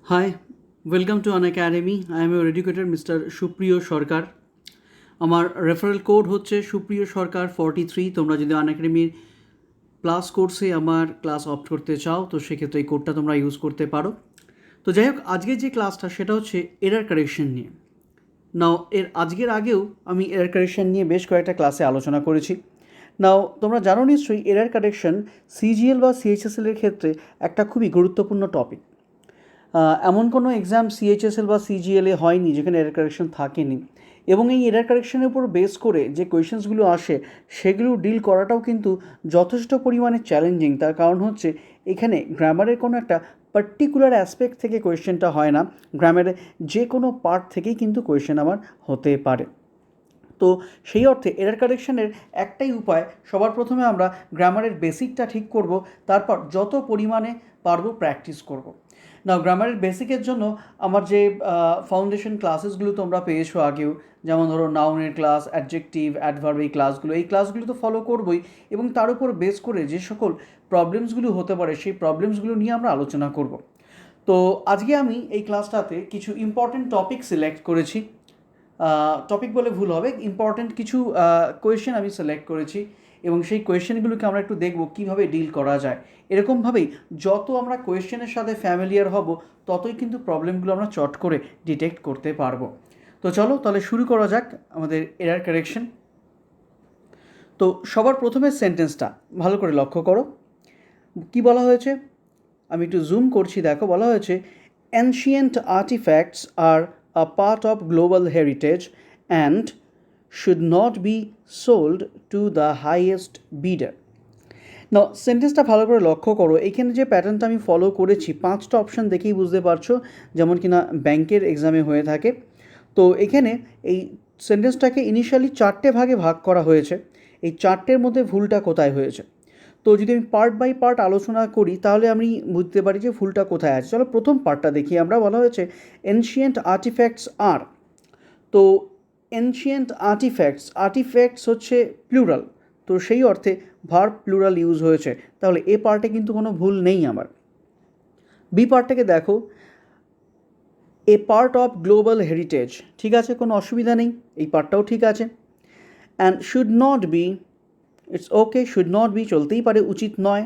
Hi, welcome to An Academy. I am your educator, Mr. সুপ্রিয় সরকার। আমার referral code হচ্ছে সুপ্রিয় সরকার 43। তোমরা যদি আন একাডেমির প্লাস কোর্সে আমার ক্লাস অপ্ট করতে চাও তো সেক্ষেত্রে এই কোডটা তোমরা ইউজ করতে পারো। তো যাই হোক, আজকের যে ক্লাসটা সেটা হচ্ছে এরার কারেকশন নিয়ে। নাও আজকের আগেও আমি এরার কারেকশন নিয়ে বেশ কয়েকটা ক্লাসে আলোচনা করেছি। নাও তোমরা জানো নিশ্চয়ই এরার কারেকশন সিজিএল বা সিএইচএসএল এর ক্ষেত্রে একটা খুবই গুরুত্বপূর্ণ টপিক। এমন কোনো এক্সাম সিএইচএসএল বা সিজিএলে হয়নি যেখানে এরার কারেকশন থাকেনি, এবং এই এরার কারেকশনের উপর বেস করে যে কোয়েশ্চেন্সগুলো আসে সেগুলো ডিল করাটাও কিন্তু যথেষ্ট পরিমাণে চ্যালেঞ্জিং। তার কারণ হচ্ছে এখানে গ্রামারের কোনো একটা পার্টিকুলার অ্যাসপেক্ট থেকে কোয়েশ্চেনটা হয় না, গ্রামারের যে কোনো পার্ট থেকেই কিন্তু কোয়েশ্চেন আমার হতে পারে। তো সেই অর্থে এরার কারেকশনের একটাই উপায়, সবার প্রথমে আমরা গ্রামারের বেসিকটা ঠিক করব, তারপর যত পরিমাণে পারবো প্র্যাকটিস করব। না, গ্রামারের বেসিকের জন্য আমার যে ফাউন্ডেশন ক্লাসেসগুলো তোমরা পেয়েছো আগেও, যেমন ধরো নাউনের ক্লাস, অ্যাডজেক্টিভ, অ্যাডভার্ব, এই ক্লাসগুলো তো ফলো করবই, এবং তার উপর বেস করে যে সকল প্রবলেমসগুলো হতে পারে সেই প্রবলেমসগুলো নিয়ে আমরা আলোচনা করব। তো আজকে আমি এই ক্লাসটাতে কিছু ইম্পর্টেন্ট টপিক সিলেক্ট করেছি। টপিক বলে ভুল হবে, ইম্পর্ট্যান্ট কিছু কোয়েশ্চেন আমি সিলেক্ট করেছি, এবং সেই কোয়েশ্চেনগুলোকে আমরা একটু দেখব কীভাবে ডিল করা যায়। এরকমভাবেই যত আমরা কোয়েশ্চেনের সাথে ফ্যামিলিয়ার হব ততই কিন্তু প্রবলেমগুলো আমরা চট করে ডিটেক্ট করতে পারবো। তো চলো তাহলে শুরু করা যাক আমাদের এরার কারেকশন। তো সবার প্রথমে সেন্টেন্সটা ভালো করে লক্ষ্য করো, কি বলা হয়েছে। আমি একটু জুম করছি, দেখো বলা হয়েছে অ্যানশিয়েন্ট আর্টিফ্যাক্টস আর a part of global heritage and should not be sold to the highest bidder. নাও সেন্টেন্সটা ভালো করে লক্ষ্য করো, এইখানে যে প্যাটার্নটা আমি ফলো করেছি 5টা অপশান দেখেই বুঝতে পারছো, যেমন কিনা ব্যাংকের এক্সামে হয়ে থাকে। তো এখানে এই সেন্টেন্সটাকে ইনিশিয়ালি 4টে ভাগে ভাগ করা হয়েছে। এই 4টের মধ্যে ভুলটা কোথায় হয়েছে, তো যদি আমি পার্ট বাই পার্ট আলোচনা করি তাহলে আমি বুঝতে পারি যে ভুলটা কোথায় আছে। চলো প্রথম পার্টটা দেখি আমরা। বলা হয়েছে এনশিয়েন্ট আর্টিফ্যাক্টস আর, তো এনশিয়েন্ট আর্টিফ্যাক্টস হচ্ছে প্লুরাল, তো সেই অর্থে ভার্ব প্লুরাল ইউজ হয়েছে, তাহলে এ পার্টে কিন্তু কোনো ভুল নেই আমার। বি পার্টটাকে দেখো, a part of global heritage, ঠিক আছে, কোনো অসুবিধা নেই, এই পার্টটাও ঠিক আছে। And should not be, it's okay, should not be চলতেই পারে, উচিত নয়।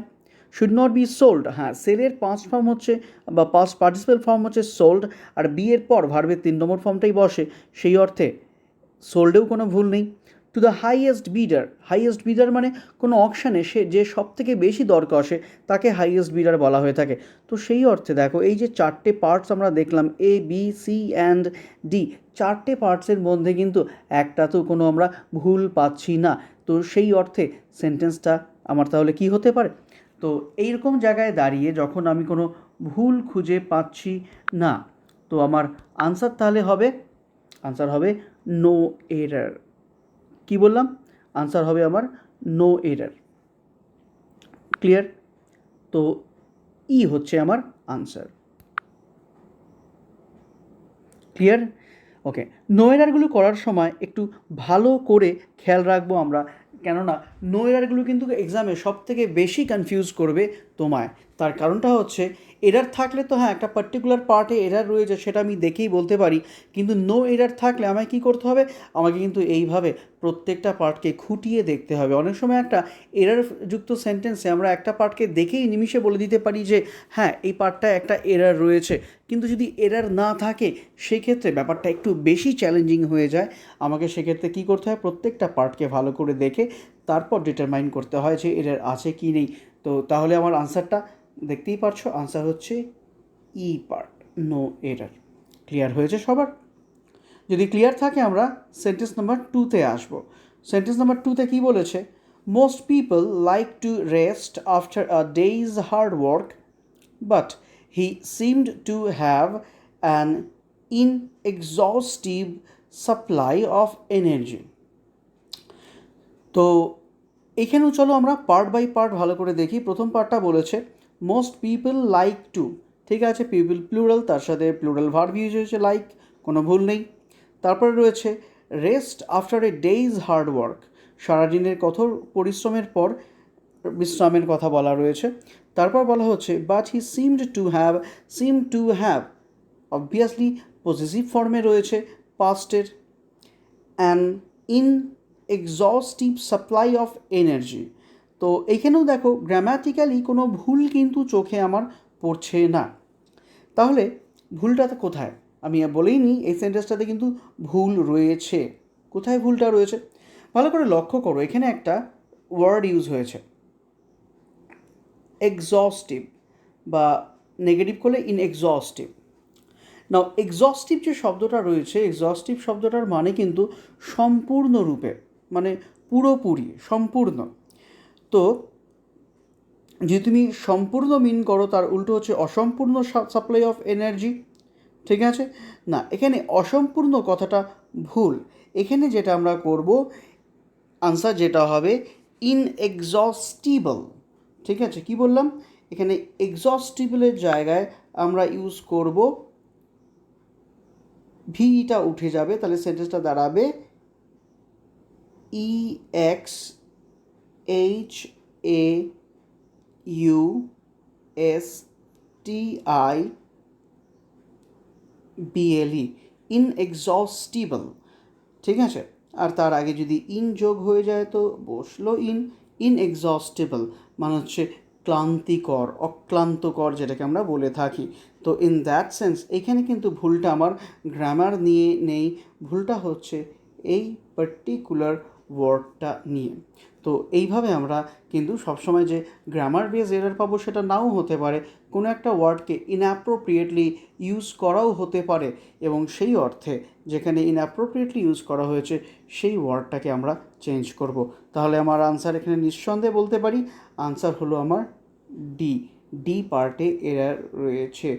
শুড নট বি সোল্ড, হ্যাঁ সেলের 5 ফর্ম হচ্ছে বা পাস্ট পার্টিসিপাল ফর্ম হচ্ছে সোল্ড, আর বি এর পর ভার্বের 3 নম্বর ফর্মটাই বসে, সেই অর্থে সোল্ডেও কোনো ভুল নেই। টু দ্য হাইয়েস্ট বিডার মানে কোনো অকশানে সে যে সব থেকে বেশি দর কষে তাকে হাইয়েস্ট বিডার বলা হয়ে থাকে। তো সেই অর্থে দেখো এই যে 4টে পার্টস আমরা দেখলাম, A B C and D, 4টে পার্টসের মধ্যে কিন্তু একটাতেও কোনো আমরা ভুল পাচ্ছি না। তো সেই অর্থে সেন্টেন্সটা আমার তাহলে কি হতে পারে, তো এইরকম জায়গায় দাঁড়িয়ে যখন আমি কোনো ভুল খুঁজে পাচ্ছি না, তো আমার আনসার তাহলে হবে, আনসার হবে নো এরার। কি বললাম, আনসার হবে আমার নো এরার। ক্লিয়ার? তো ই হচ্ছে আমার আনসার। ক্লিয়ার? ওকে, নো এরারগুলো করার সময় একটু ভালো করে খেয়াল রাখবো আমরা, কেননা নো এরারগুলো কিন্তু এক্সামে সব থেকে বেশি কনফিউজ করবে তোমায়। তার কারণটা হচ্ছে এরার থাকলে তো হ্যাঁ একটা পার্টিকুলার পার্টে এরার রয়েছে সেটা আমি দেখেই বলতে পারি, কিন্তু নো এরার থাকলে আমায় কী করতে হবে, আমাকে কিন্তু এইভাবে প্রত্যেকটা পার্টকে খুঁটিয়ে দেখতে হবে। অনেক সময় একটা এরারযুক্ত সেন্টেন্সে আমরা একটা পার্টকে দেখেই নিমিষে বলে দিতে পারি যে হ্যাঁ এই পার্টটা একটা এরার রয়েছে, কিন্তু যদি এরার না থাকে সেক্ষেত্রে ব্যাপারটা একটু বেশি চ্যালেঞ্জিং হয়ে যায়। আমাকে সেক্ষেত্রে কী করতে হয়, প্রত্যেকটা পার্টকে ভালো করে দেখে তারপর ডিটারমাইন করতে হয় যে এরার আছে কি নেই। তো তাহলে আমার আনসারটা দেখতেই পারছো, আনসার হচ্ছে ই পার্ট, নো এরার। ক্লিয়ার হয়েছে সবার? যদি ক্লিয়ার থাকে আমরা সেন্টেন্স নাম্বার 2তে আসবো। সেন্টেন্স নাম্বার 2তে কী বলেছে, most people like to rest after a days hard work but he seemed to have an inexhaustive supply of energy. তো এখানেও চলো আমরা পার্ট বাই পার্ট ভালো করে দেখি। প্রথম পার্টটা বলেছে মোস্ট পিপল লাইক টু, ঠিক আছে, পিপল প্লুরাল, তার সাথে প্লুরাল ভার্ব ইউজ হয়েছে লাইক, কোনো ভুল নেই। তারপরে রয়েছে rest after a days hard work, সারাদিনের কঠোর পরিশ্রমের পর বিশ্রামের কথা বলা রয়েছে। তারপর বলা হচ্ছে but he seemed to have obviously positive ফর্মে রয়েছে পাস্টের। An inexhaustive supply of energy. তো এইখানেও দেখো গ্রামাটিক্যালি কোনো ভুল কিন্তু চোখে আমার পড়ছে না। তাহলে ভুলটা কোথায়? আমি বলেই নিই, এই সেন্টেন্সটাতে কিন্তু ভুল রয়েছে। কোথায় ভুলটা রয়েছে ভালো করে লক্ষ্য করো। এখানে একটা ওয়ার্ড ইউজ হয়েছে এক্সস্টিভ, বা নেগেটিভ করলে ইনএক্সস্টিভ। নাও এক্সস্টিভ যে শব্দটা রয়েছে, এক্সস্টিভ শব্দটার মানে কিন্তু সম্পূর্ণরূপে, মানে পুরোপুরি, সম্পূর্ণ। তো যদি তুমি সম্পূর্ণ মিন করো, তার উল্টো হচ্ছে অসম্পূর্ণ সাপ্লাই অফ এনার্জি। ঠিক আছে না, এখানে অসম্পূর্ণ কথাটা ভুল। এখানে যেটা আমরা করব, আনসার যেটা হবে ইনএক্সস্টিবল। ঠিক আছে, কি বললাম? এখানে এক্সস্টিবলের জায়গায় আমরা ইউজ করব ভিটা উঠে যাবে, তাহলে সেন্টেন্সটা দাঁড়াবে EXHAUSTIBLE, ইনএক্সস্টিবল। ঠিক আছে, আর তার আগে যদি ইন যোগ হয়ে যায় তো বসলো ইনএক্সস্টিবল মানে হচ্ছে ক্লান্তিকর, অক্লান্তকর, যেটাকে আমরা বলে থাকি। তো ইন দ্যাট সেন্স এখানে কিন্তু ভুলটা আমার গ্রামার নিয়ে নেই, ভুলটা হচ্ছে এই পার্টিকুলার ওয়ার্ডটা নিয়ে। তো এইভাবে আমরা কিন্তু সবসময় যে গ্রামার বেস এরার পাবো সেটা নাও হতে পারে, কোনো একটা ওয়ার্ডকে ইনঅ্যাপ্রোপ্রিয়েটলি ইউজ করাও হতে পারে, এবং সেই অর্থে যেখানে ইনঅ্যাপ্রোপ্রিয়েটলি ইউজ করা হয়েছে সেই ওয়ার্ডটাকে আমরা চেঞ্জ করব। তাহলে আমার আনসার এখানে নিঃসন্দেহে বলতে পারি, আনসার হলো আমার ডি। ডি পার্টে এরার রয়েছে,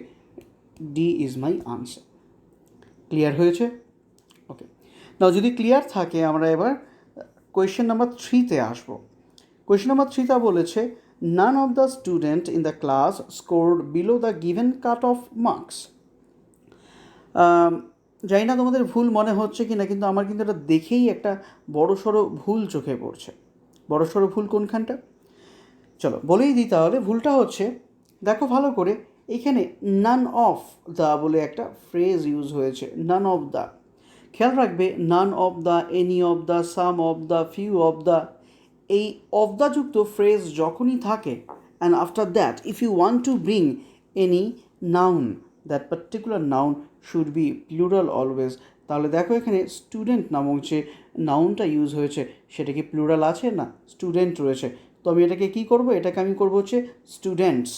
D is my answer. Clear হয়েছে? ওকে, নাও যদি ক্লিয়ার থাকে আমরা এবার কোয়েশ্চেন নাম্বার 3-তে আসবো। কোয়েশ্চেন নাম্বার 3টা বলেছে নান of the student in the class scored below the given cut off marks. জানি না তোমাদের ভুল মনে হচ্ছে কি না, কিন্তু আমার কিন্তু এটা দেখেই একটা বড়সড় ভুল চোখে পড়ছে। বড়সড় ভুল কোনখানটা চলো বলেই দিই। তাহলে ভুলটা হচ্ছে, দেখো ভালো করে, এখানে নান অফ দ্য বলে একটা ফ্রেজ ইউজ হয়েছে, নান অফ দ্য। খেয়াল রাখবে, none of the, any of the, some of the, few of the, এই অফ দ্য যুক্ত ফ্রেজ যখনই থাকে, and after that if you want to bring any noun, that particular noun should be plural always. তাহলে দেখো এখানে student নামক যে নাউনটা use হয়েছে সেটা কি প্লুরাল আছে? না, স্টুডেন্ট রয়েছে। তো আমি এটাকে কী করবো? এটাকে আমি করবো হচ্ছে স্টুডেন্টস।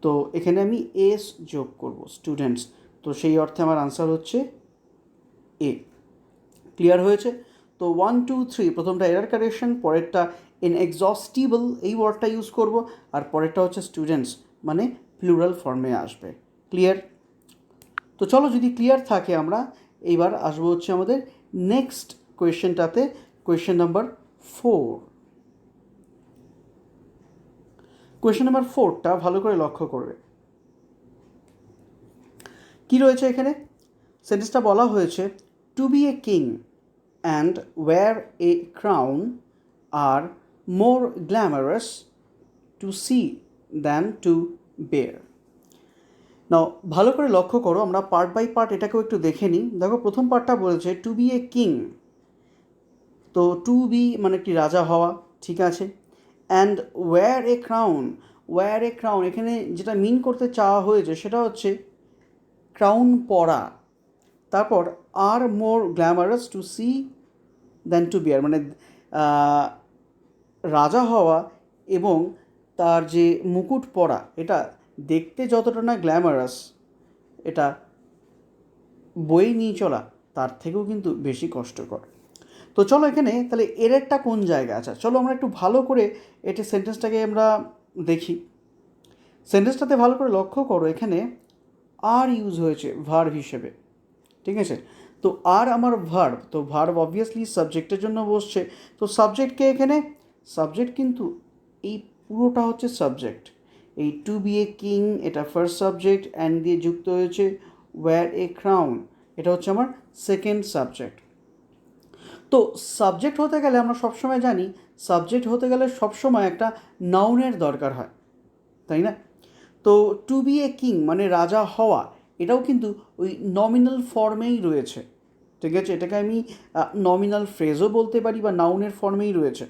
তো এখানে আমি এস যোগ করব, স্টুডেন্টস। তো সেই অর্থে আমার আনসার হচ্ছে এ। ক্লিয়ার হয়েছে? তো 1 2 3, প্রথমটা এরার কারেকশন, পরেরটা ইনএক্সস্টিবল এই ওয়ার্ডটা ইউজ করব, আর পরেরটা হচ্ছে স্টুডেন্টস, মানে প্লুরাল ফর্মে আসবে। ক্লিয়ার? তো চলো, যদি ক্লিয়ার থাকে আমরা এইবার আসবো হচ্ছে আমাদের নেক্সট কোয়েশ্চেনটাতে, কোয়েশ্চেন নাম্বার 4। কোয়েশ্চেন নাম্বার 4টা ভালো করে লক্ষ্য করবে। কি রয়েছে এখানে? সেন্টেন্সটা বলা হয়েছে to be a king and wear a crown are more glamorous to see than to bear. Now ভালো করে লক্ষ্য করো, আমরা পার্ট বাই পার্ট এটাকেও একটু দেখে নিই। দেখো প্রথম পার্টটা বলেছে টু বি এ কিং, তো টু বি মানে কি রাজা হওয়া, ঠিক আছে। And wear a crown, wear a crown এখানে যেটা মিন করতে চাওয়া হয়েছে সেটা হচ্ছে ক্রাউন পরা। তারপর are more glamorous to see than to bear, মানে রাজা হওয়া এবং তার যে মুকুট পরা, এটা দেখতে যতটা না গ্ল্যামারাস, এটা বই নিয়ে চলা তার থেকেও কিন্তু বেশি কষ্টকর। তো চলো এখানে তাহলে এরেরটা কোন জায়গায় আছে, চলো আমরা একটু ভালো করে এটা সেন্টেন্সটাকে আমরা দেখি। সেন্টেন্সটাতে ভালো করে লক্ষ্য করো, এখানে আর ইউজ হয়েছে ভার্ব হিসেবে, ঠিক আছে। তো আর আমার ভার্ব, তো ভার্ব অবভিয়াসলি সাবজেক্টের জন্য বসছে। তো সাবজেক্টকে এখানে, সাবজেক্ট কিন্তু এই পুরোটা হচ্ছে সাবজেক্ট। এই টু বি এ কিং এটা ফার্স্ট সাবজেক্ট, অ্যান্ড দিয়ে যুক্ত হয়েছে ওয়্যার এ ক্রাউন, এটা হচ্ছে আমার সেকেন্ড সাবজেক্ট। তো সাবজেক্ট হতে গেলে আমরা সবসময় জানি, সাবজেক্ট হতে গেলে সবসময় একটা নাউনের দরকার হয়, তাই না? তো টু বি এ কিং মানে রাজা হওয়া, এটাও কিন্তু ওই নমিনাল ফর্মেই রয়েছে, ঠিক আছে? এটাকে আমি নমিনাল ফ্রেজও বলতে পারি বা নাউনের ফর্মেই রয়েছে।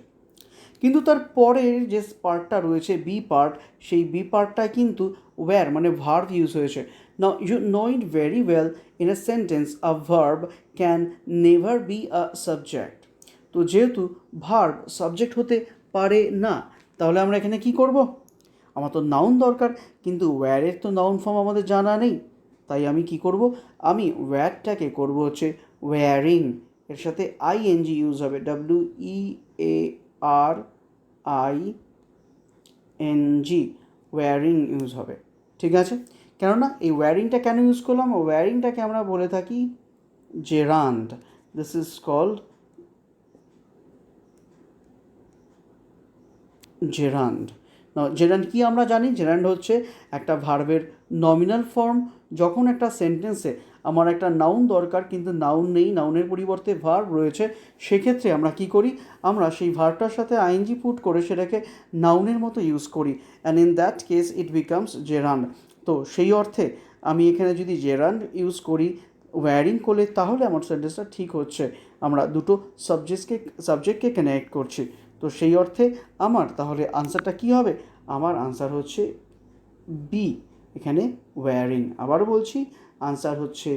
কিন্তু তার পরের যে পার্টটা রয়েছে বি পার্ট, সেই বি পার্টটা কিন্তু ওয়্যার মানে ভার্ব ইউজ হয়েছে। Now you know it very well in a sentence a verb can never be a subject. তো যেহেতু ভার্ব সাবজেক্ট হতে পারে না, তাহলে আমরা এখানে কি করব? আমার তো নাউন দরকার, কিন্তু ওয়্যারের তো নাউন ফর্ম আমাদের জানা নেই। তাই আমি কি করব? আমি ওয়্যারটাকে করব হচ্ছে ওয়্যারিং, এর সাথে আইএনজি ইউজ হবে, WEARING, ওয়্যারিং ইউজ হবে, ঠিক আছে? কেননা এই ওয়্যারিংটা কেন ইউজ করলাম? ওয়্যারিংটাকে আমরা বলে থাকি gerund. This is called gerund. Gerund কি আমরা জানি? জেরান্ড হচ্ছে একটা ভার্বের নমিনাল ফর্ম। যখন একটা সেন্টেন্সে আমার একটা নাউন দরকার কিন্তু নাউন নেই, নাউনের পরিবর্তে ভার্ব রয়েছে, সেক্ষেত্রে আমরা কি করি? আমরা সেই ভার্বটার সাথে আইএনজি পুট করে সেটাকে নাউনের মতো ইউজ করি, and in that case it becomes gerund. তো সেই অর্থে আমি এখানে যদি জেরান্ড ইউজ করি ওয়্যারিং করলে, তাহলে আমার সেন্টেন্সটা ঠিক হচ্ছে। আমরা দুটো সাবজেক্টকে কানেক্ট করছি। তো সেই অর্থে আমার তাহলে আনসারটা কী হবে? আমার আনসার হচ্ছে বি, এখানে ওয়্যারিং। আবারও বলছি, আনসার হচ্ছে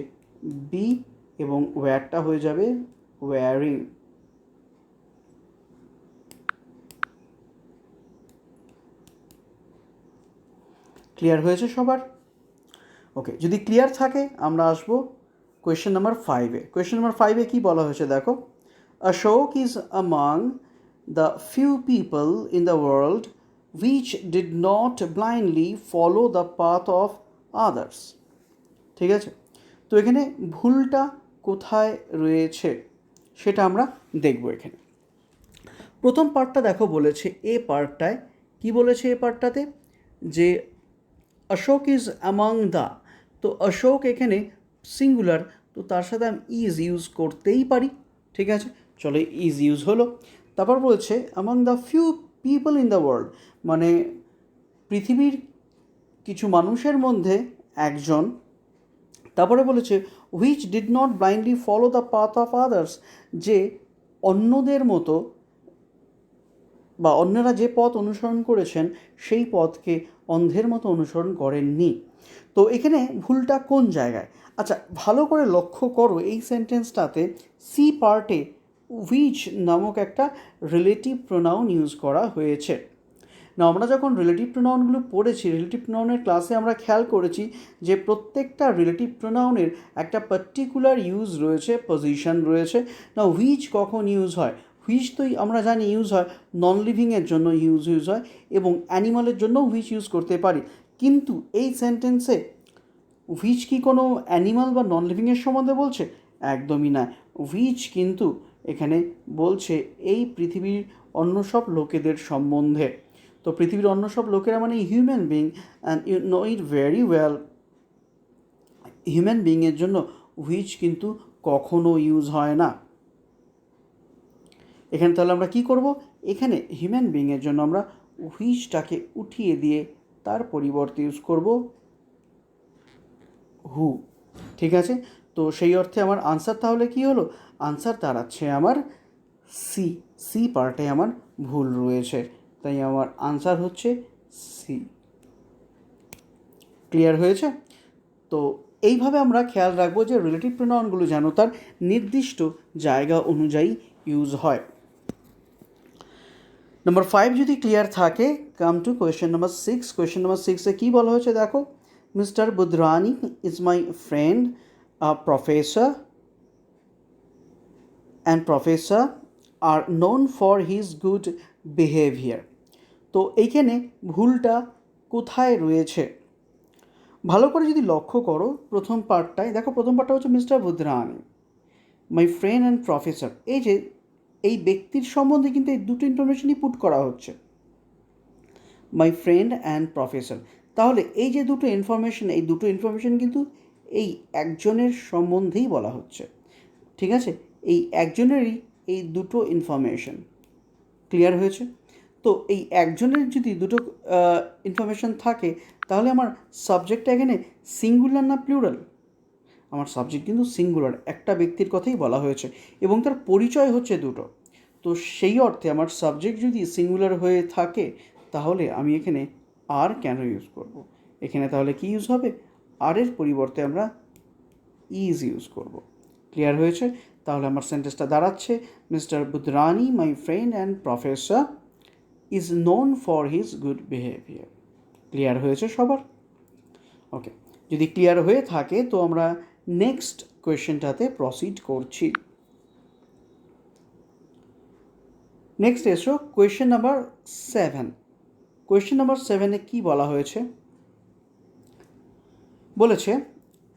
বি এবং ওয়্যারটা হয়ে যাবে ওয়্যারিং। ক্লিয়ার হয়েছে সবার? ওকে, যদি ক্লিয়ার থাকে আমরা আসবো কোয়েশ্চেন নাম্বার 5-এ। কোয়েশ্চেন নাম্বার 5-এ কী বলা হয়েছে দেখো, Ashok is among the few people in the world which did not blindly follow the path of others. ঠিক আছে? তো এখানে ভুলটা কোথায় রয়েছে সেটা আমরা দেখব এখানে। প্রথম পার্টটা দেখো বলেছে, এ পার্টটায় কি বলেছে? এ পার্টটাতে যে অশোক ইজ অ্যামং দ্য, তো অশোক এখানে সিঙ্গুলার, তো তার সাথে আমি ইজ ইউজ করতেই পারি, ঠিক আছে? চলো ইজ ইউজ হলো। তারপর বলছে among the few people in the world, মানে পৃথিবীর কিছু মানুষের মধ্যে একজন। তারপরে বলেছে which did not blindly follow the path of others, যে অন্যদের মতো বা অন্যরা যে পথ অনুসরণ করেছেন সেই পথকে অন্ধের মতো অনুসরণ করেননি। তো এখানে ভুলটা কোন জায়গায়? আচ্ছা, ভালো করে লক্ষ্য করো, এই সেন্টেন্সটাতে সি পার্টে হুইচ নামক একটা রিলেটিভ প্রোনাউন ইউজ করা হয়েছে। না, আমরা যখন রিলেটিভ প্রোনাউনগুলো পড়েছি, রিলেটিভ প্রোনাউনের ক্লাসে আমরা খেয়াল করেছি যে প্রত্যেকটা রিলেটিভ প্রোনাউনের একটা পার্টিকুলার ইউজ রয়েছে, পজিশন রয়েছে। না, হুইচ কখন ইউজ হয়? হুইচ তো আমরা জানি ইউজ হয় নন লিভিংয়ের জন্য ইউজ হয়, এবং অ্যানিমালের জন্য হুইচ ইউজ করতে পারি। কিন্তু এই সেন্টেন্সে হুইচ কি কোনো অ্যানিমাল বা নন লিভিংয়ের সম্বন্ধে বলছে? একদমই না। হুইচ কিন্তু এখানে বলছে এই পৃথিবীর অন্য সব লোকেদের সম্বন্ধে। তো পৃথিবীর অন্য সব লোকেরা মানে human being, and you know it very well, human বিংয়ের জন্য হুইচ কিন্তু কখনো ইউজ হয় না। এখানে তাহলে আমরা কি করব? এখানে হিউম্যান বিংয়ের জন্য আমরা হুইচটাকে উঠিয়ে দিয়ে তার পরিবর্তে ইউজ করব হু, ঠিক আছে? তো সেই অর্থে আমার আনসার তাহলে কি হলো? আনসার দাঁড়াচ্ছে আমার সি। সি পার্টে আমার ভুল রয়েছে, তাই আমার আনসার হচ্ছে সি। ক্লিয়ার হয়েছে? তো এইভাবে আমরা খেয়াল রাখবো যে রিলেটিভ প্রোনাউনগুলো যেন তার নির্দিষ্ট জায়গা অনুযায়ী ইউজ হয়। নাম্বার 5 যদি ক্লিয়ার থাকে, come to question number 6। Question number 6-এ কী বলা হয়েছে দেখো, mister Budhrani is my friend, a professor, and professor are known for his good behaviour. তো এইখানে ভুলটা কোথায় রয়েছে? ভালো করে যদি লক্ষ্য করো প্রথম পার্টটায়, দেখো প্রথম পার্টটা হচ্ছে mister Budhrani my friend and professor. এই যে এই ব্যক্তির সম্বন্ধে কিন্তু এই দুটো ইনফরমেশনই পুট করা হচ্ছে, মাই ফ্রেন্ড অ্যান্ড প্রফেসর। তাহলে এই যে দুটো ইনফরমেশন, এই দুটো ইনফরমেশন কিন্তু এই একজনের সম্বন্ধেই বলা হচ্ছে, ঠিক আছে? এই একজনেরই এই দুটো ইনফরমেশন। ক্লিয়ার হয়েছে? তো এই একজনের যদি দুটো ইনফরমেশন থাকে তাহলে আমার সাবজেক্টটা এখানে সিঙ্গুলার না প্লুরাল? আমার সাবজেক্ট কিন্তু সিঙ্গুলার, একটা ব্যক্তির কথাই বলা হয়েছে এবং তার পরিচয় হচ্ছে দুটো। তো সেই অর্থে আমার সাবজেক্ট যদি সিঙ্গুলার হয়ে থাকে তাহলে আমি এখানে আর কেন ইউজ করব? এখানে তাহলে কি ইউজ হবে? আর এর পরিবর্তে আমরা ইজ ইউজ করব। ক্লিয়ার হয়েছে? তাহলে আমার সেন্টেন্সটা দাঁড়াচ্ছে, mister Budhrani my friend and professor is known for his good behaviour. Clear হয়েছে সবার? ওকে, যদি ক্লিয়ার হয়ে থাকে তো আমরা নেক্সট কোয়েশ্চেনটাতে প্রসিড করছি। নেক্সট এসো কোয়েশ্চেন নাম্বার 7। কোয়েশ্চেন নাম্বার 7-এ কী বলা হয়েছে? বলেছে,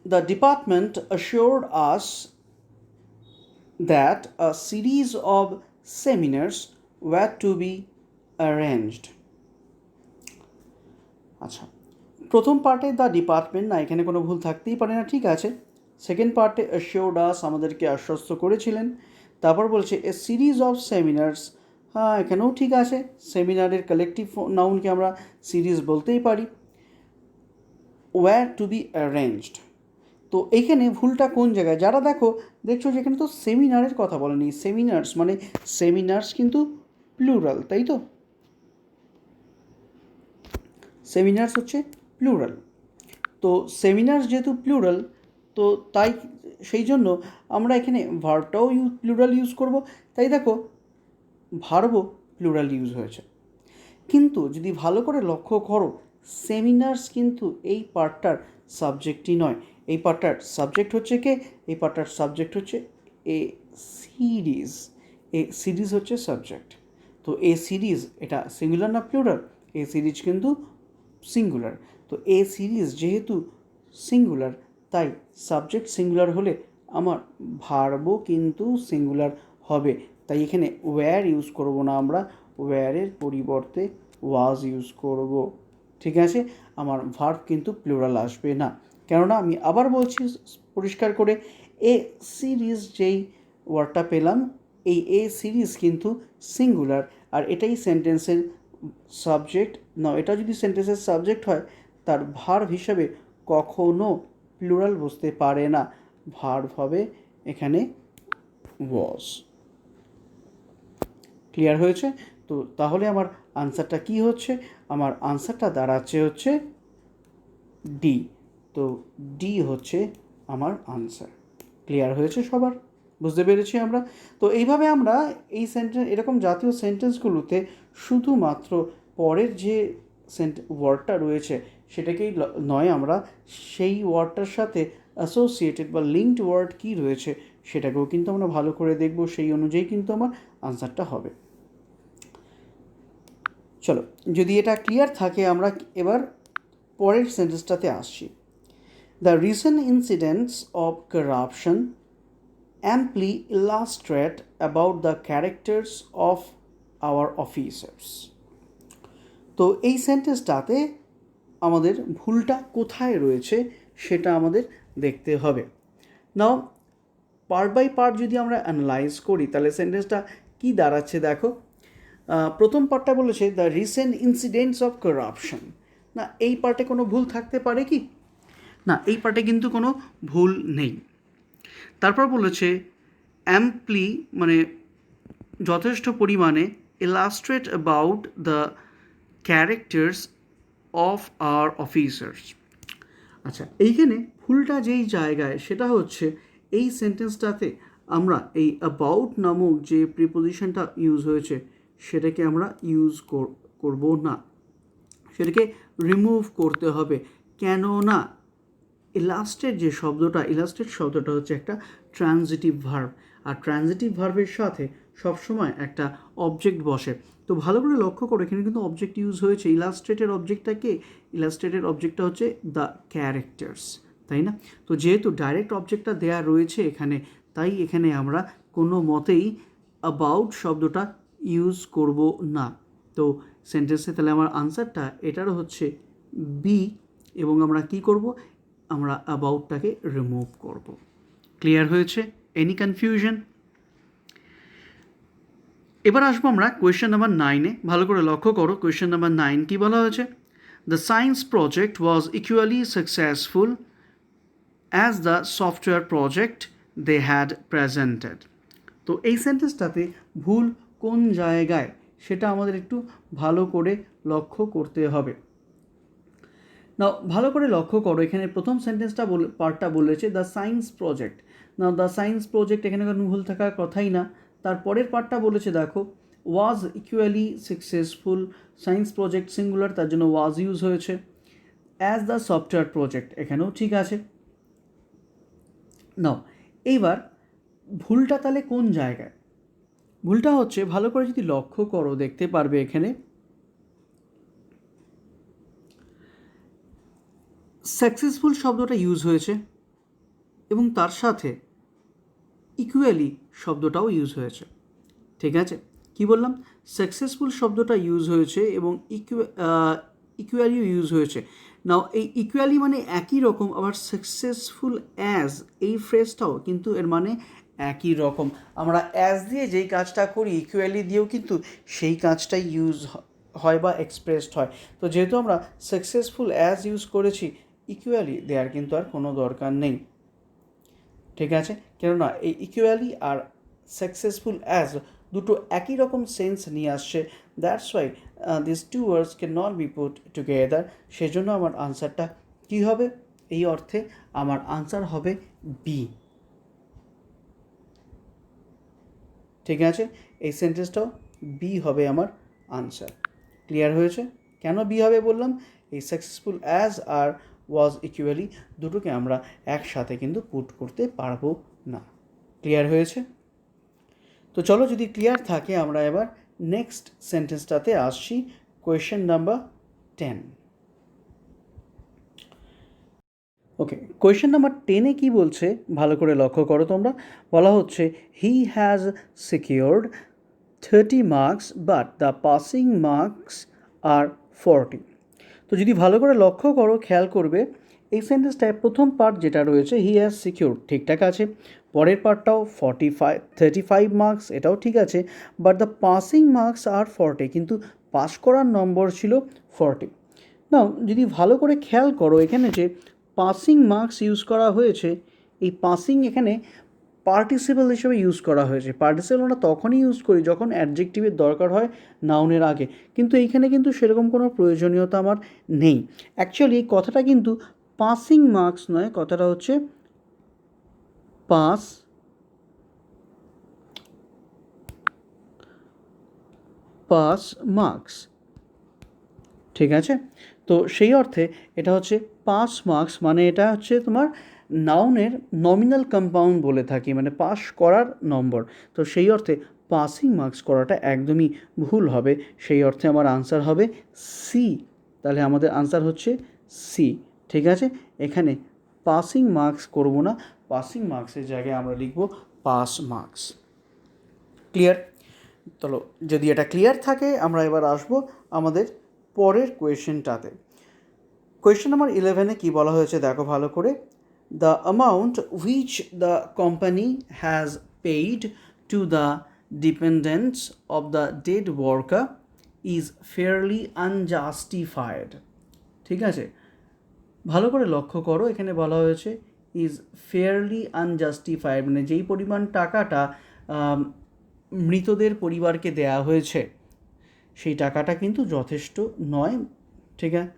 the department assured us that a series of seminars were to be arranged. আচ্ছা, প্রথম পার্টে দ্য ডিপার্টমেন্ট, না এখানে কোনো ভুল থাকতেই পারে না, ঠিক আছে। সেকেন্ড পার্টে assured us, আমাদেরকে আশ্বস্ত করেছিলেন। তারপর বলছে এ সিরিজ অফ সেমিনার্স, হ্যাঁ এখানেও ঠিক আছে, সেমিনারের কালেকটিভ নাউনকে আমরা সিরিজ বলতেই পারি। ওয়্যার টু বি অ্যারেঞ্জড, তো এইখানে ভুলটা কোন জায়গায়? যারা দেখছো যেখানে তো সেমিনারের কথা বলেনি, সেমিনার্স মানে সেমিনার্স কিন্তু প্লুরাল, তাই তো? সেমিনার্স হচ্ছে প্লুরাল, তো সেমিনার্স যেহেতু প্লুরাল তো তাই সেই জন্য আমরা এখানে ভার্বটাও প্লুরাল ইউজ করব, তাই দেখো ভার্বও প্লুরাল ইউজ হয়েছে। কিন্তু যদি ভালো করে লক্ষ্য করো, সেমিনার্স কিন্তু এই পার্টটার সাবজেক্টই নয়। এই পার্টটার সাবজেক্ট হচ্ছে কে? এই পার্টটার সাবজেক্ট হচ্ছে এ সিরিজ। এ সিরিজ হচ্ছে সাবজেক্ট। তো এ সিরিজ এটা সিঙ্গুলার না প্লুরাল? এ সিরিজ কিন্তু সিঙ্গুলার। তো এ সিরিজ যেহেতু সিঙ্গুলার তাই সাবজেক্ট সিঙ্গুলার হলে আমার ভার্বও কিন্তু সিঙ্গুলার হবে। তাই এখানে ওয়্যার ইউজ করব না, আমরা ওয়্যারের পরিবর্তে ওয়াজ ইউজ করব। ঠিক আছে, আমার ভার্ব কিন্তু প্লুরাল আসবে না, কেননা আমি আবার বলছি পরিষ্কার করে, এ সিরিজ যেই ওয়ার্ডটা পেলাম, এই এ সিরিজ কিন্তু সিঙ্গুলার, আর এটাই সেন্টেন্সের সাবজেক্ট না। এটা যদি সেন্টেন্সের সাবজেক্ট হয় তার ভার্ব হিসাবে কখনো প্লুরাল বসতে পারে না, ভার্ব হবে এখানে ওয়াজ। ক্লিয়ার হয়েছে? তো তাহলে আমার আনসারটা কি হচ্ছে? আমার আনসারটা দাঁড়াচ্ছে হচ্ছে ডি। তো ডি হচ্ছে আমার আনসার। ক্লিয়ার হয়েছে সবার? বুঝতে পেরেছি আমরা? তো এইভাবে আমরা এই সেন্টেন্স, এরকম জাতীয় সেন্টেন্সগুলোতে শুধুমাত্র পরের যে ওয়ার্ডটা রয়েছে সেটাকেই নয়, আমরা সেই ওয়ার্ডটার সাথে অ্যাসোসিয়েটেড বা লিঙ্কড ওয়ার্ড কী রয়েছে সেটাকেও কিন্তু আমরা ভালো করে দেখব, সেই অনুযায়ী কিন্তু আমার আনসারটা হবে। চলো, যদি এটা ক্লিয়ার থাকে আমরা এবার পরের সেন্টেন্সটাতে আসছি। The recent incidents of corruption amply illustrate about the characters of our officers. তো এই সেন্টেন্সটাতে আমাদের ভুলটা কোথায় রয়েছে সেটা আমাদের দেখতে হবে। নাও পার্ট বাই পার্ট যদি আমরা অ্যানালাইজ করি তাহলে সেন্টেন্সটা কি দাঁড়াচ্ছে দেখো। প্রথম পার্টটা বলেছে the recent incidents of corruption, না এই পার্টে কোনো ভুল থাকতে পারে কি? না, এই পার্টে কিন্তু কোনো ভুল নেই। তারপর বলেছে অ্যাম্পলি মানে যথেষ্ট পরিমাণে illustrate about the characters of our officers. আচ্ছা, এইখানে ভুলটা যেই জায়গায় সেটা হচ্ছে এই সেন্টেন্সটাতে আমরা এই অ্যাবাউট নামক যে প্রিপোজিশনটা ইউজ হয়েছে সেটাকে আমরা ইউজ করব না, সেটাকে রিমুভ করতে হবে। কেননা ইলাস্ট্রেট যে শব্দটা, ইলাস্ট্রেট শব্দটা হচ্ছে একটা ট্রানজিটিভ ভার্ব, আর ট্রানজিটিভ ভার্বের সাথে সবসময় একটা অবজেক্ট বসে। তো ভালো করে লক্ষ্য করো, এখানে কিন্তু অবজেক্ট ইউজ হয়েছে। ইলাস্ট্রেটের অবজেক্টটা কে? ইলাস্ট্রেটের অবজেক্টটা হচ্ছে দ্য ক্যারেক্টার্স, তাই না? তো যেহেতু ডাইরেক্ট অবজেক্টটা দেয়া রয়েছে এখানে, তাই এখানে আমরা কোনো মতেই অ্যাবাউট শব্দটা ইউজ করব না। তো সেন্টেন্সে তাহলে আমার আনসারটা এটারও হচ্ছে বি, এবং আমরা কি করব? আমরা অ্যাবাউটটাকে রিমুভ করব। ক্লিয়ার হয়েছে? Any confusion? এবার আসবো আমরা কোয়েশ্চেন নাম্বার 9-এ। ভালো করে লক্ষ্য করো, কোয়েশ্চেন নাম্বার 9 কী বলা হয়েছে? The science project was equally successful as the software project they had presented. তো এই সেন্টেন্সটাতে ভুল কোন জায়গায় সেটা আমাদের একটু ভালো করে লক্ষ্য করতে হবে। নাও ভালো করে লক্ষ্য করো, এখানে প্রথম সেন্টেন্সটা পার্টটা বলেছে the science project. Now the science project এখানে কোনো ভুল থাকার কথাই না। তারপরের পার্টটা বলেছে দেখো was equally successful, science project singular, তার জন্য ওয়াজ ইউজ হয়েছে। অ্যাজ দ্য সফটওয়্যার প্রজেক্ট এখানেও ঠিক আছে। নাও এইবার ভুলটা তাহলে কোন জায়গায়? ভুলটা হচ্ছে, ভালো করে যদি লক্ষ্য করো দেখতে পারবে এখানে সাকসেসফুল শব্দটা ইউজ হয়েছে এবং তার সাথে ইকুয়ালি শব্দটাও ইউজ হয়েছে। ঠিক আছে, কি বললাম? সাকসেসফুল শব্দটা ইউজ হয়েছে এবং ইকুয়ালিও ইউজ হয়েছে। নাও এই ইকুয়ালি মানে একই রকম, আবার সাকসেসফুল অ্যাজ এই ফ্রেজটাও কিন্তু এর মানে একই রকম। আমরা অ্যাজ দিয়ে যেই কাজটা করি ইকুয়ালি দিয়েও কিন্তু সেই কাজটাই ইউজ হয় বা এক্সপ্রেসড হয়। তো যেহেতু আমরা সাকসেসফুল অ্যাজ ইউজ করেছি, ইকুয়ালি দেওয়ার কিন্তু আর কোনো দরকার নেই। ঠিক আছে, কেননা এই ইকুয়ালি আর সাকসেসফুল অ্যাজ দুটো একই রকম সেন্স নিয়ে আসছে। That's why this two words can not be put together. সেজন্য আমার আনসারটা কী হবে? এই অর্থে আমার আনসার হবে বি। ঠিক আছে, এই সেন্টেন্সটাও বি হবে আমার আনসার। ক্লিয়ার হয়েছে? কেন বি হবে বললাম? এই সাকসেসফুল অ্যাজ আর ওয়াজ ইকুয়ালি দুটোকে আমরা একসাথে কিন্তু পুট করতে পারবো না। ক্লিয়ার হয়েছে? তো চলো, যদি ক্লিয়ার থাকে আমরা এবার নেক্সট সেন্টেন্সটাতে আসছি, question number 10। Okay, question number 10-এ কী বলছে ভালো করে লক্ষ্য করো তোমরা। বলা হচ্ছে he has secured 30 marks but the passing marks are 40। তো যদি ভালো করে লক্ষ্য করো, খেয়াল করবে এই সেন্টেন্সটায় প্রথম পার্ট যেটা রয়েছে হি হ্যাজ সিকিউরড ঠিকঠাক আছে, পরের পার্টটাও 35 মার্কস এটাও ঠিক আছে, but the passing marks are 40, কিন্তু পাস করার নম্বর ছিল 40। নাও যদি ভালো করে খেয়াল করো এখানে যে পাসিং মার্কস ইউজ করা হয়েছে, এই পাসিং এখানে পার্টিসিপল হিসেবে ইউজ করা হয়েছে। পার্টিসিপল আমরা তখনই ইউজ করি যখন অ্যাডজেক্টিভের দরকার হয় নাউনের আগে, কিন্তু এইখানে কিন্তু সেরকম কোনো প্রয়োজনীয়তা আমার নেই। অ্যাকচুয়ালি এই কথাটা কিন্তু পাসিং মার্কস নয়, কথাটা হচ্ছে পাস মার্কস। ঠিক আছে, তো সেই অর্থে এটা হচ্ছে পাস মার্কস, মানে এটা হচ্ছে তোমার নাউনের নমিনাল কম্পাউন্ড বলে থাকি, মানে পাস করার নম্বর। তো সেই অর্থে পাসিং মার্কস করাটা একদমই ভুল হবে। সেই অর্থে আমার আনসার হবে সি। তাহলে আমাদের আনসার হচ্ছে সি। ঠিক আছে, এখানে পাসিং মার্কস করব না, পাসিং মার্কসের জায়গায় আমরা লিখব পাস মার্কস। ক্লিয়ার? চলো, যদি এটা ক্লিয়ার থাকে আমরা এবার আসবো আমাদের পরের কোয়েশ্চেনটাতে। কোয়েশ্চেন নাম্বার 11-এ কী বলা হয়েছে দেখো ভালো করে। The amount which the company has paid to the ডিপেন্ডেন্টস of the dead worker is fairly unjustified. ঠিক আছে, ভালো করে লক্ষ্য করো, এখানে বলা হয়েছে ইজ ফেয়ারলি আনজাস্টিফাইড, মানে যেই পরিমাণ টাকাটা মৃতদের পরিবারকে দেয়া হয়েছে সেই টাকাটা কিন্তু যথেষ্ট নয়। ঠিক আছে,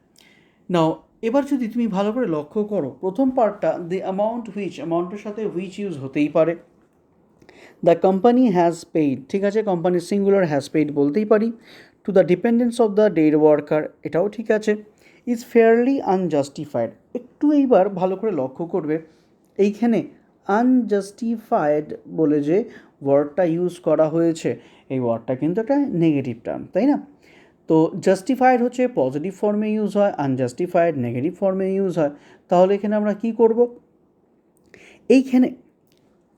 নাও এবার যদি তুমি ভালো করে লক্ষ্য করো প্রথম পার্টটা দ্য অ্যামাউন্ট হুইচ, অ্যামাউন্টের সাথে হুইচ ইউজ হতেই পারে। দ্য কোম্পানি হ্যাজ পেইড, ঠিক আছে, কোম্পানি সিঙ্গুলার হ্যাজ পেইড বলতেই পারি। To the dependence of the dead worker এটাও ঠিক আছে। ইজ ফেয়ারলি আনজাস্টিফাইড, একটু এইবার ভালো করে লক্ষ্য করবে এইখানে আনজাস্টিফাইড বলে যে ওয়ার্ডটা ইউজ করা হয়েছে, এই ওয়ার্ডটা কিন্তু একটা নেগেটিভ টার্ম, তাই না? তো জাস্টিফাইড হচ্ছে পজিটিভ ফর্মে ইউজ হয়, আনজাস্টিফাইড নেগেটিভ ফর্মে ইউজ হয়। তাহলে এখানে আমরা কি করব? এইখানে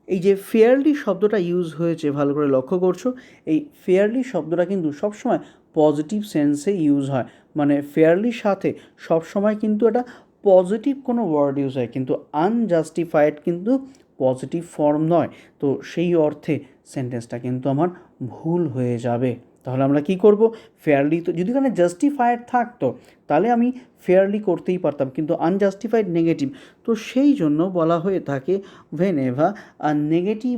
এই যে ফেয়ারলি শব্দটা ইউজ হয়েছে ভালো করে লক্ষ্য করছো, এই ফেয়ারলি শব্দটা কিন্তু সবসময় পজিটিভ সেন্সে ইউজ হয়, মানে ফেয়ারলির সাথে সবসময় কিন্তু এটা পজিটিভ কোনো ওয়ার্ড ইউজ হয়, কিন্তু আনজাস্টিফাইড কিন্তু পজিটিভ ফর্ম নয়, তো সেই অর্থে সেন্টেন্সটা কিন্তু আমার ভুল হয়ে যাবে। তাহলে আমরা কি করব, ফেয়ারলি, তো যদি এখানে জাস্টিফাইড থাকতো তাহলে আমি ফেয়ারলি করতেই পারতাম, কিন্তু আনজাস্টিফাইড নেগেটিভ, তো সেই জন্য বলা হয়ে থাকে whenever a negative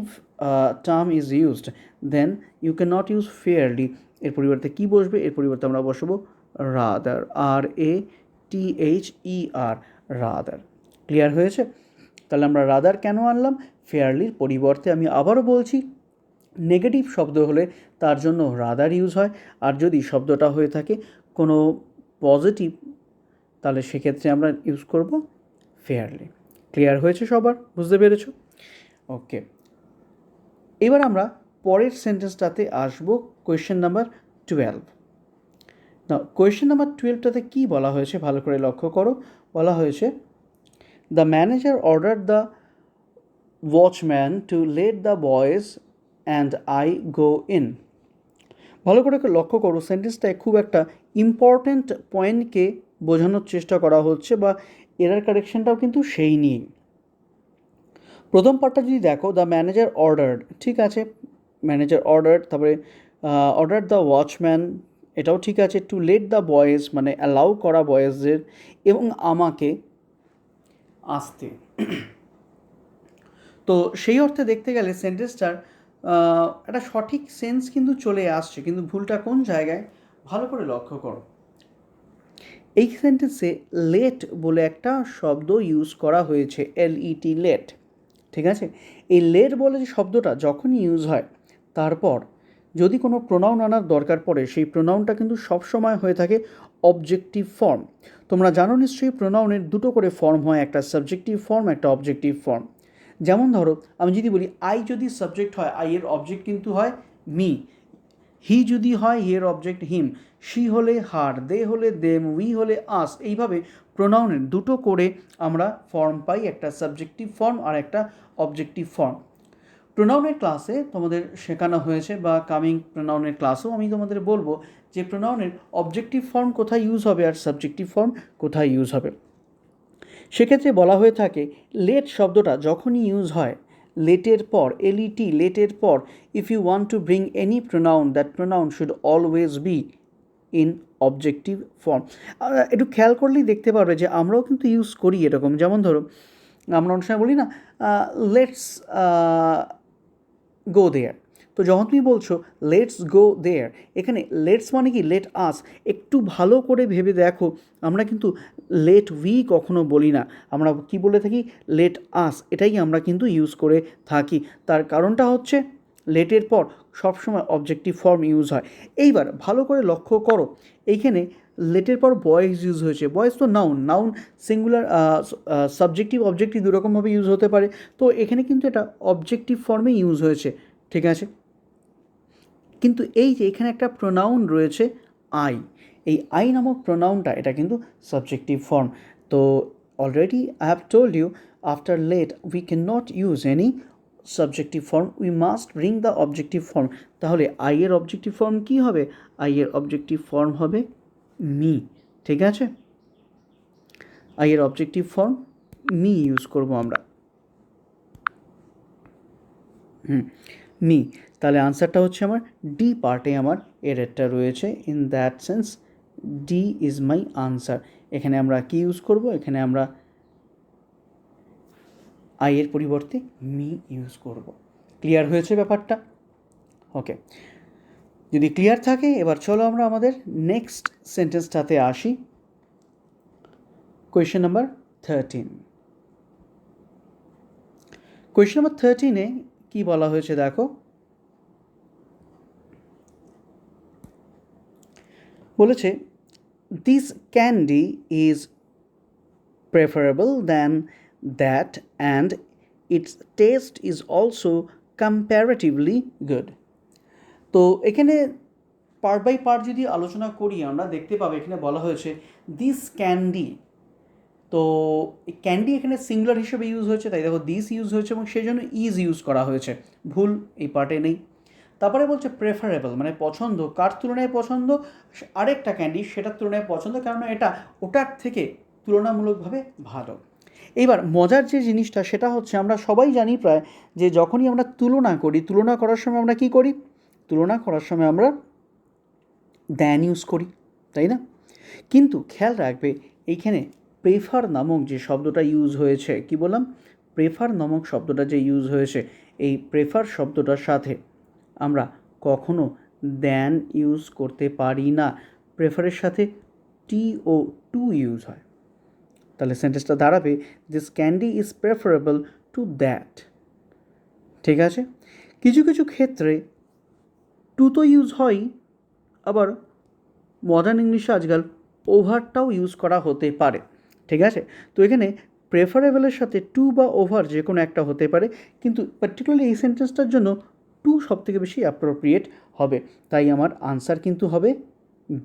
term is used then you can not use fairly. এর পরিবর্তে কী বসবে, এর পরিবর্তে আমরা বসবো রাদার, RATHER, রাদার। ক্লিয়ার হয়েছে? তাহলে আমরা রাদার কেন আনলাম, ফেয়ারলির পরিবর্তে আমি আবারও বলছি নেগেটিভ শব্দ হলে তার জন্য রাদার ইউজ হয়, আর যদি শব্দটা হয়ে থাকে কোনো পজিটিভ তাহলে সেক্ষেত্রে আমরা ইউজ করব ফেয়ারলি। ক্লিয়ার হয়েছে সবার, বুঝতে পেরেছো? ওকে, এবার আমরা পরের সেন্টেন্সটাতে আসবো, কোয়েশ্চেন নাম্বার 12। না, কোয়েশ্চেন নাম্বার 12টাতে কী বলা হয়েছে ভালো করে লক্ষ্য করো। বলা হয়েছে the manager order the watchman to let the boys and I go in. ভালো করে লক্ষ্য করো, সেন্টেন্সটায় খুব একটা ইম্পর্ট্যান্ট পয়েন্টকে বোঝানোর চেষ্টা করা হচ্ছে, বা এরার কারেকশনটাও কিন্তু সেই নিয়ে। প্রথম পার্টটা যদি দেখো, দ্য ম্যানেজার অর্ডার, ঠিক আছে, ম্যানেজার অর্ডার, তারপরে অর্ডার দ্য ওয়াচম্যান, এটাও ঠিক আছে, টু লেট দ্য বয়েজ মানে অ্যালাউ করা বয়েজদের, এবং আমাকে আসতে। তো সেই অর্থে দেখতে গেলে সেন্টেন্সটার একটা সঠিক সেন্স কিন্তু চলে আসছে, কিন্তু ভুলটা কোন জায়গায় ভালো করে লক্ষ্য করো। এই সেন্টেন্সে লেট বলে একটা শব্দ ইউজ করা হয়েছে, LET, লেট, ঠিক আছে। এই লেট বলে যে শব্দটা যখনই ইউজ হয়, তারপর যদি কোনো প্রোনাউন আনার দরকার পড়ে, সেই প্রোনাউনটা কিন্তু সবসময় হয়ে থাকে অবজেক্টিভ ফর্ম। তোমরা জানো নিশ্চয়ই প্রোনাউনের দুটো করে ফর্ম হয়, একটা সাবজেক্টিভ ফর্ম, একটা অবজেক্টিভ ফর্ম। যেমন ধরো আমি যদি বলি আই যদি সাবজেক্ট হয়, আই এর অবজেক্ট কিন্তু হয় মি। হি যদি হয়, হি এর অবজেক্ট হিম। শি হলে হার, দে হলে দেম, উই হলে আস। এইভাবে প্রোনাউনের দুটো করে আমরা ফর্ম পাই, একটা সাবজেক্টিভ ফর্ম আর একটা অবজেক্টিভ ফর্ম। প্রোনাউনের ক্লাসে তোমাদের শেখানো হয়েছে, বা কামিং প্রোনাউনের ক্লাসেও আমি তোমাদের বলবো যে প্রোনাউনের অবজেক্টিভ ফর্ম কোথায় ইউজ হবে আর সাবজেক্টিভ ফর্ম কোথায় ইউজ হবে। সেক্ষেত্রে বলা হয়ে থাকে লেট শব্দটা যখনই ইউজ হয়, লেটের পর, LET, লেটের পর, if you want to bring any pronoun, that pronoun should always be in objective form. একটু খেয়াল করলেই দেখতে পারবে যে আমরাও কিন্তু ইউজ করি এরকম। যেমন ধরো আমরা অনেক সময় বলি না, লেটস গো দেয়ার, তো যখন তুমি বলছো লেটস গো দেয়ার, এখানে লেটস মানে কি, লেট আস। একটু ভালো করে ভেবে দেখো, আমরা কিন্তু লেট উই কখনো বলি না, আমরা কি বলে থাকি, লেট আস, এটাই আমরা কিন্তু ইউজ করে থাকি। তার কারণটা হচ্ছে লেটের পর সবসময় অবজেক্টিভ ফর্ম ইউজ হয়। এইবার ভালো করে লক্ষ্য করো, এইখানে লেটের পর বয়েজ ইউজ হয়েছে। বয়েজ তো noun, noun singular, subjective objective দুরকমভাবে ইউজ হতে পারে, তো এখানে কিন্তু এটা অবজেক্টিভ ফর্মে ইউজ হয়েছে, ঠিক আছে। কিন্তু এই যে এখানে একটা প্রোনাউন রয়েছে আই, এই আই নামক প্রোনাউনটা এটা কিন্তু সাবজেক্টিভ ফর্ম। তো already I have told you after let we can not use any subjective form, we must bring the objective form. তাহলে আই এর অবজেক্টিভ ফর্ম কী হবে, আই এর অবজেক্টিভ ফর্ম হবে মি, ঠিক আছে। আই এর অবজেক্টিভ ফর্ম মি ইউজ করব আমরা, মি। তাহলে আনসারটা হচ্ছে আমার ডি পার্টে আমার এররটা রয়েছে, in that sense D is my answer. এখানে আমরা কি ইউজ করব, এখানে আমরা আই এর পরিবর্তে মি ইউজ করব। ক্লিয়ার হয়েছে ব্যাপারটা? ওকে, যদি ক্লিয়ার থাকে এবার চলো আমরা আমাদের নেক্সট সেন্টেন্সটাতে আসি, কোয়েশ্চেন নাম্বার 13। কোয়েশ্চেন নাম্বার 13-এ কী বলা হয়েছে দেখো, বলেছে this candy is preferable than that and it's test is also comparatively good. তো এখানে পার্ট বাই পার্ট যদি আলোচনা করি আমরা দেখতে পাবো এখানে বলা হয়েছে দিস ক্যান্ডি, তো ক্যান্ডি এখানে সিঙ্গুলার হিসেবে ইউজ হয়েছে, তাই দেখো দিস ইউজ হয়েছে এবং সেই জন্য ইজ ইউজ করা হয়েছে, ভুল এই পার্টে নেই। তারপরে বলছে প্রেফারেবল মানে পছন্দ, কার তুলনায় পছন্দ, আরেকটা ক্যান্ডি সেটার তুলনায় পছন্দ, কারণ এটা ওটার থেকে তুলনামূলকভাবে ভালো। এইবার মজার যে জিনিসটা সেটা হচ্ছে আমরা সবাই জানি প্রায় যে যখনই আমরা তুলনা করি, তুলনা করার সময় আমরা কী করি? তুলনা করার সময় আমরা দ্যান ইউজ করি, তাই না? কিন্তু খেয়াল রাখবে এইখানে প্রেফার নামক যে শব্দটা ইউজ হয়েছে, কি বললাম? প্রেফার নামক শব্দটা যে ইউজ হয়েছে, এই প্রেফার শব্দটার সাথে আমরা কখনো দ্যান ইউজ করতে পারি না। প্রেফারের সাথে টি ও টু ইউজ হয়। তাহলে সেন্টেন্সটা দাঁড়াবে this candy is preferable to that. ঠিক আছে? কিছু কিছু ক্ষেত্রে টু তো ইউজ হয়ই, আবার মডার্ন ইংলিশে আজকাল ওভারটাও ইউজ করা হতে পারে। ঠিক আছে? তো এখানে প্রেফারেবলের সাথে টু বা ওভার যে কোনো একটা হতে পারে, কিন্তু পার্টিকুলারলি এই সেন্টেন্সটার জন্য টু সবথেকে বেশি অ্যাপ্রোপ্রিয়েট হবে। তাই আমার আনসার কিন্তু হবে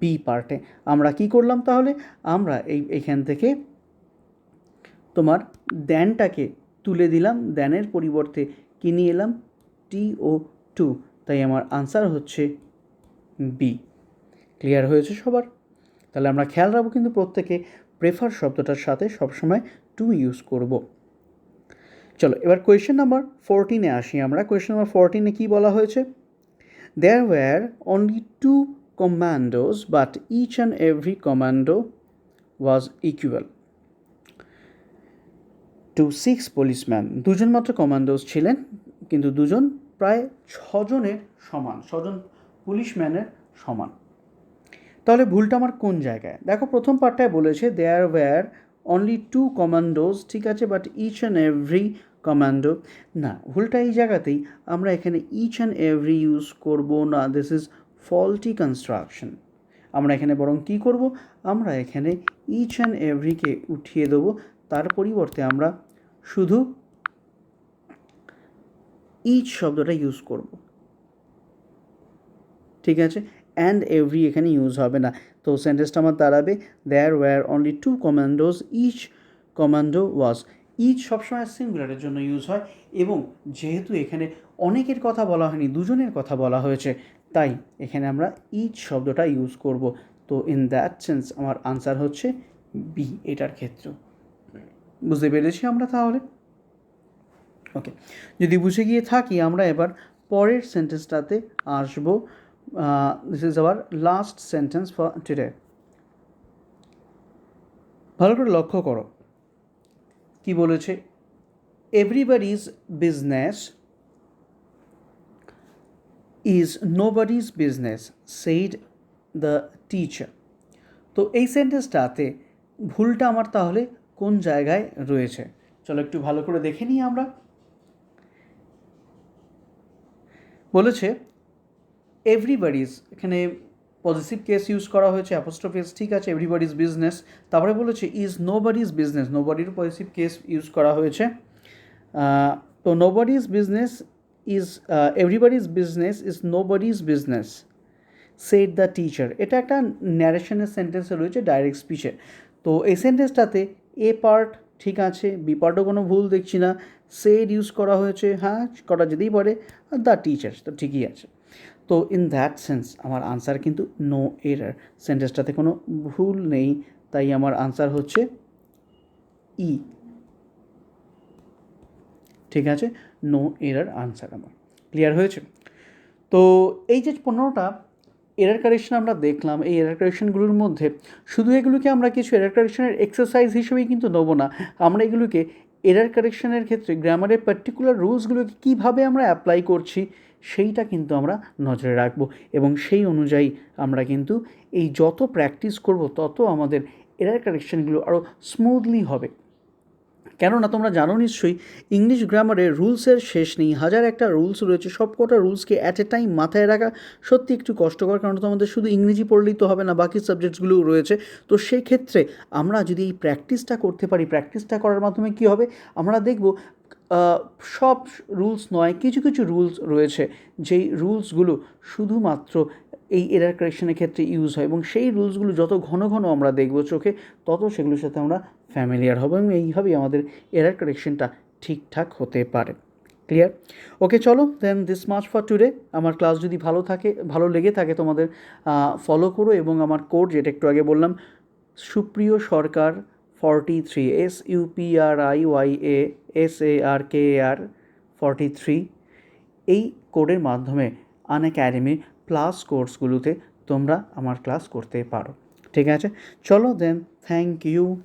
বি পার্টে। আমরা কি করলাম তাহলে? আমরা এইখান থেকে তোমার দ্যানটাকে তুলে দিলাম, দ্যানের পরিবর্তে কী নিয়ে এলাম? টি ও টু। তাই আমার আনসার হচ্ছে বি। ক্লিয়ার হয়েছে সবার? তাহলে আমরা খেয়াল রাখবো কিন্তু প্রত্যেকে প্রেফার শব্দটার সাথে সবসময় টু ইউজ করব। চলো এবার কোয়েশ্চেন নাম্বার 14-এ আসি আমরা। কোয়েশ্চেন নাম্বার 14-এ কী বলা হয়েছে? There were only 2 commandos but each and every commando was equal to 6 policemen. দুজন মাত্র কমান্ডোস ছিলেন, কিন্তু দুজন প্রায় 6 জনের সমান, 6 জন পুলিশম্যানের সমান। তাহলে ভুলটা আমার কোন জায়গায়? দেখো প্রথম পার্টটায় বলেছে দেয়ার ওয়্যার অনলি 2 কমান্ডোজ, ঠিক আছে, but each and every commando. না, ভুলটা এই জায়গাতেই। আমরা এখানে ইচ অ্যান্ড এভরি ইউজ করব না, দিস ইজ ফল্টি কনস্ট্রাকশন। আমরা এখানে বরং কী করব? আমরা এখানে ইচ অ্যান্ড এভরিকে উঠিয়ে দেবো, তার পরিবর্তে আমরা শুধু ইচ শব্দটা ইউজ করব। ঠিক আছে? অ্যান্ড এভরি এখানে ইউজ হবে না। তো সেন্টেন্সটা আমার দাঁড়াবে there were only 2 commandos each commando was. Each সবসময় সিঙ্গুলারের জন্য ইউজ হয়, এবং যেহেতু এখানে অনেকের কথা বলা হয়নি, দুজনের কথা বলা হয়েছে, তাই এখানে আমরা ইচ শব্দটা ইউজ করব। তো ইন দ্যাট সেন্স আমার আনসার হচ্ছে বি এটার ক্ষেত্রে। বুঝতে পেরেছি আমরা তাহলে? ওকে, যদি বুঝে গিয়ে থাকি আমরা এবার পরের সেন্টেন্সটাতে আসবো। This is our last sentence for today. ভালো করে লক্ষ্য করো কি বলেছে? Everybody's business is nobody's business said the teacher. তো এই সেন্টেন্সটাতে ভুলটা আমার তাহলে কোন জায়গায় রয়েছে? চলো একটু ভালো করে দেখে নিই আমরা। বলেছে এভরিবডিজ, এখানে পজিটিভ কেস ইউজ করা হয়েছে, অ্যাপোস্ট্রফি এস, ঠিক আছে, এভরিবডিজ বিজনেস। তারপরে বলেছে ইজ নোবডিজ বিজনেস, নোবডির পজিটিভ কেস ইউজ করা হয়েছে। তো nobody's business is everybody's business is nobody's business said the teacher. এটা একটা ন্যারেশনের সেন্টেন্সে রয়েছে, ডাইরেক্ট স্পিচে। তো এই সেন্টেন্সটাতে এ পার্ট ঠিক আছে, বি পার্টও কোনো ভুল দেখছি না। সেড ইউজ করা হয়েছে, হ্যাঁ করা যেতেই পারে, আর দ্য টিচার তো ঠিকই আছে। তো ইন দ্যাট সেন্স আমার আনসার কিন্তু নো এরার, সেন্টেন্সটাতে কোনো ভুল নেই, তাই আমার আনসার হচ্ছে ই। ঠিক আছে, নো এরার আনসার আমার। ক্লিয়ার হয়েছে? তো এই যে 15টা এরার কারেকশন আমরা দেখলাম, এই এরার কারেকশনগুলোর মধ্যে শুধু এগুলোকে আমরা কিছু এরার কারেকশনের এক্সারসাইজ হিসেবেই কিন্তু নেবো না, আমরা এগুলোকে এরার কারেকশনের ক্ষেত্রে গ্রামারের পার্টিকুলার রুলসগুলোকে কীভাবে আমরা অ্যাপ্লাই করছি সেইটা কিন্তু আমরা নজরে রাখবো, এবং সেই অনুযায়ী আমরা কিন্তু এই যত প্র্যাকটিস করব তত আমাদের এরার কারেকশনগুলো আরও স্মুথলি হবে। কেননা তোমরা জানো নিশ্চয়ই ইংলিশ গ্রামারে রুলসের শেষ নেই, হাজার একটা রুলস রয়েছে। সব কটা রুলসকে অ্যাট এ টাইম মাথায় রাখা সত্যি একটু কষ্টকর, কারণ তোমাদের শুধু ইংরেজি পড়লেই তো হবে না, বাকি সাবজেক্টসগুলোও রয়েছে। তো সেই ক্ষেত্রে আমরা যদি এই প্র্যাকটিসটা করতে পারি, প্র্যাকটিসটা করার মাধ্যমে কী হবে? আমরা দেখব সব রুলস নয়, কিছু কিছু রুলস রয়েছে যেই রুলসগুলো শুধুমাত্র এই এরার কারেকশনের ক্ষেত্রে ইউজ হয়, এবং সেই রুলসগুলো যত ঘন ঘন আমরা দেখব চোখে, তত সেগুলোর সাথে আমরা ফ্যামিলিয়ার হব, এবং এইভাবেই আমাদের এরার কারেকশনটা ঠিকঠাক হতে পারে। ক্লিয়ার? ওকে, চলো দেন দিস মাচ ফর টুডে। আমার ক্লাস যদি ভালো লেগে থাকে তোমাদের, ফলো করো, এবং আমার কোড যেটা একটু আগে বললাম, সুপ্রিয় সরকার 43 SUPRIYASARKAR 43 এই কোডের মাধ্যমে আনএকাডেমির প্লাস কোর্সগুলোতে তোমরা আমার ক্লাস করতে পারো। ঠিক আছে, চলো দেন, থ্যাংক ইউ।